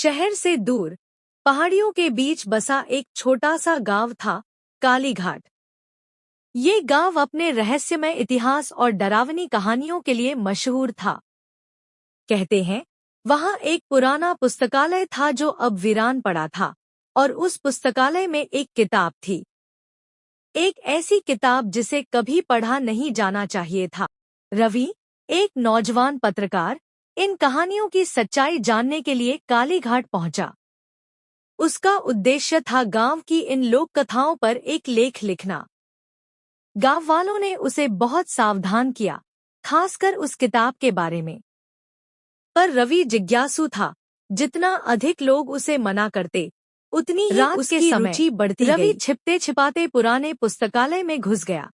शहर से दूर पहाड़ियों के बीच बसा एक छोटा सा गांव था, कालीघाट। ये गांव अपने रहस्यमय इतिहास और डरावनी कहानियों के लिए मशहूर था। कहते हैं, वहां एक पुराना पुस्तकालय था जो अब वीरान पड़ा था, और उस पुस्तकालय में एक किताब थी। एक ऐसी किताब जिसे कभी पढ़ा नहीं जाना चाहिए था। रवि, एक नौजवान पत्रकार, इन कहानियों की सच्चाई जानने के लिए कालीघाट पहुंचा। उसका उद्देश्य था गांव की इन लोक कथाओं पर एक लेख लिखना। गांव वालों ने उसे बहुत सावधान किया, खासकर उस किताब के बारे में। पर रवि जिज्ञासु था। जितना अधिक लोग उसे मना करते, उतनी ही रात उसकी के समय रुचि बढ़ती रवि गई। छिपते छिपाते पुराने पुस्तकालय में घुस गया।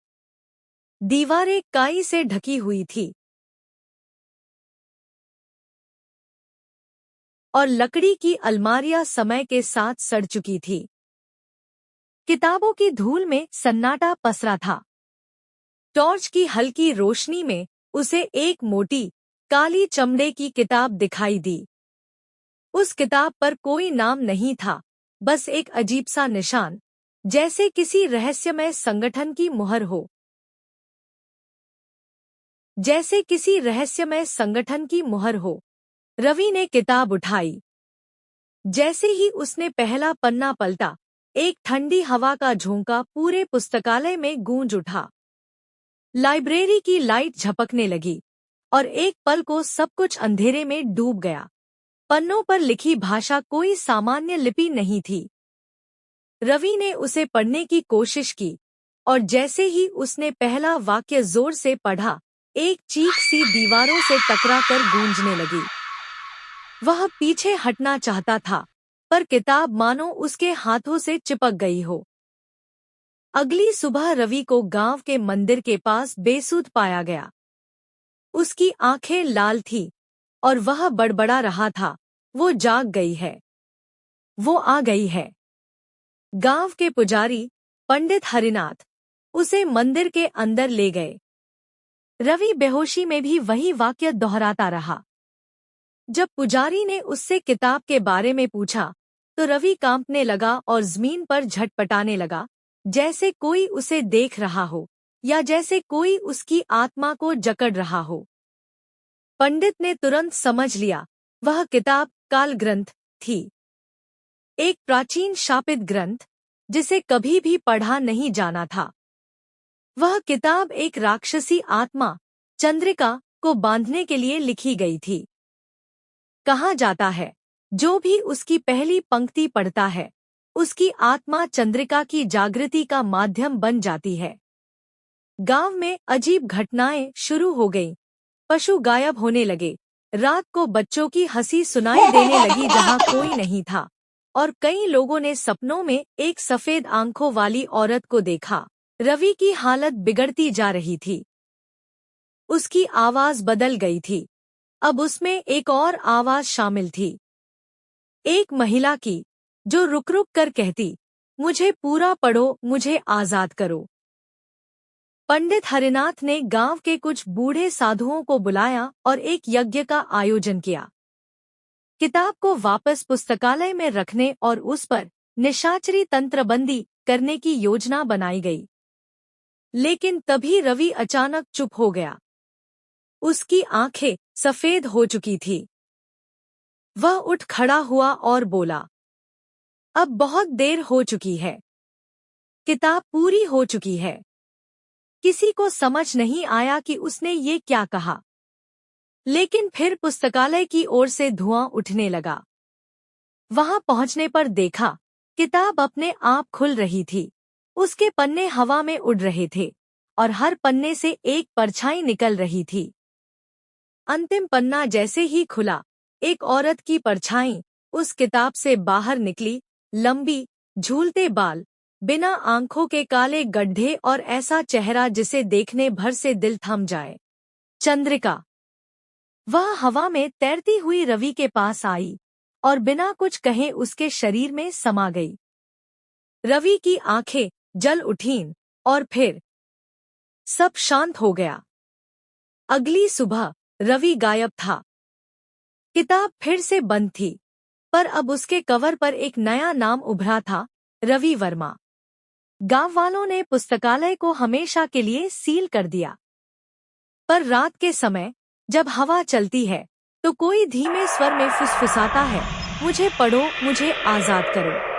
दीवारें काई से ढकी हुई थी और लकड़ी की अलमारियां समय के साथ सड़ चुकी थी। किताबों की धूल में सन्नाटा पसरा था। टॉर्च की हल्की रोशनी में उसे एक मोटी, काली चमड़े की किताब दिखाई दी। उस किताब पर कोई नाम नहीं था, बस एक अजीब सा निशान, जैसे किसी रहस्यमय संगठन की मुहर हो। जैसे किसी रहस्यमय संगठन की मुहर हो। रवि ने किताब उठाई। जैसे ही उसने पहला पन्ना पलटा, एक ठंडी हवा का झोंका पूरे पुस्तकालय में गूंज उठा। लाइब्रेरी की लाइट झपकने लगी, और एक पल को सब कुछ अंधेरे में डूब गया। पन्नों पर लिखी भाषा कोई सामान्य लिपि नहीं थी। रवि ने उसे पढ़ने की कोशिश की, और जैसे ही उसने पहला वाक्य जोर से पढ़ा, एक चीख सी दीवारों से टकराकर गूंजने लगी। वह पीछे हटना चाहता था, पर किताब मानो उसके हाथों से चिपक गई हो। अगली सुबह रवि को गांव के मंदिर के पास बेसुध पाया गया। उसकी आंखें लाल थीं, और वह बड़बड़ा रहा था, वो जाग गई है, वो आ गई है। गांव के पुजारी, पंडित हरिनाथ, उसे मंदिर के अंदर ले गए। रवि बेहोशी में भी वही वाक्य दोहराता रहा। जब पुजारी ने उससे किताब के बारे में पूछा, तो रवि कांपने लगा और जमीन पर झटपटाने लगा, जैसे कोई उसे देख रहा हो, या जैसे कोई उसकी आत्मा को जकड़ रहा हो। पंडित ने तुरंत समझ लिया, वह किताब काल ग्रंथ थी। एक प्राचीन शापित ग्रंथ, जिसे कभी भी पढ़ा नहीं जाना था। वह किताब एक राक्षसी आत्मा, चंद्रिका, को बांधने के लिए लिखी गई थी। कहा जाता है, जो भी उसकी पहली पंक्ति पढ़ता है, उसकी आत्मा चंद्रिका की जागृति का माध्यम बन जाती है। गांव में अजीब घटनाएं शुरू हो गईं। पशु गायब होने लगे, रात को बच्चों की हंसी सुनाई देने लगी जहां कोई नहीं था, और कई लोगों ने सपनों में एक सफेद आंखों वाली औरत को देखा। रवि की हालत बिगड़ती जा रही थी। उसकी आवाज बदल गई थी। अब उसमें एक और आवाज शामिल थी, एक महिला की, जो रुक रुक कर कहती, मुझे पूरा पढ़ो, मुझे आजाद करो। पंडित हरिनाथ ने गांव के कुछ बूढ़े साधुओं को बुलाया और एक यज्ञ का आयोजन किया। किताब को वापस पुस्तकालय में रखने और उस पर निशाचरी तंत्रबंदी करने की योजना बनाई गई। लेकिन तभी रवि अचानक चुप हो गया। उसकी आंखें सफेद हो चुकी थी। वह उठ खड़ा हुआ और बोला, अब बहुत देर हो चुकी है। किताब पूरी हो चुकी है। किसी को समझ नहीं आया कि उसने ये क्या कहा। लेकिन फिर पुस्तकालय की ओर से धुआं उठने लगा। वहां पहुंचने पर देखा, किताब अपने आप खुल रही थी। उसके पन्ने हवा में उड़ रहे थे, और हर पन्ने से एक परछाई निकल रही थी। अंतिम पन्ना जैसे ही खुला, एक औरत की परछाई उस किताब से बाहर निकली। लंबी, झूलते बाल, बिना आंखों के काले गड्ढे और ऐसा चेहरा जिसे देखने भर से दिल थम जाए। चंद्रिका। वह हवा में तैरती हुई रवि के पास आई, और बिना कुछ कहे उसके शरीर में समा गई। रवि की आंखें जल उठीं, और फिर सब शांत हो गया। अगली सुबह रवि गायब था। किताब फिर से बंद थी। पर अब उसके कवर पर एक नया नाम उभरा था, रवि वर्मा। गांव वालों ने पुस्तकालय को हमेशा के लिए सील कर दिया। पर रात के समय जब हवा चलती है तो कोई धीमे स्वर में फुसफुसाता है, मुझे पढ़ो, मुझे आजाद करो।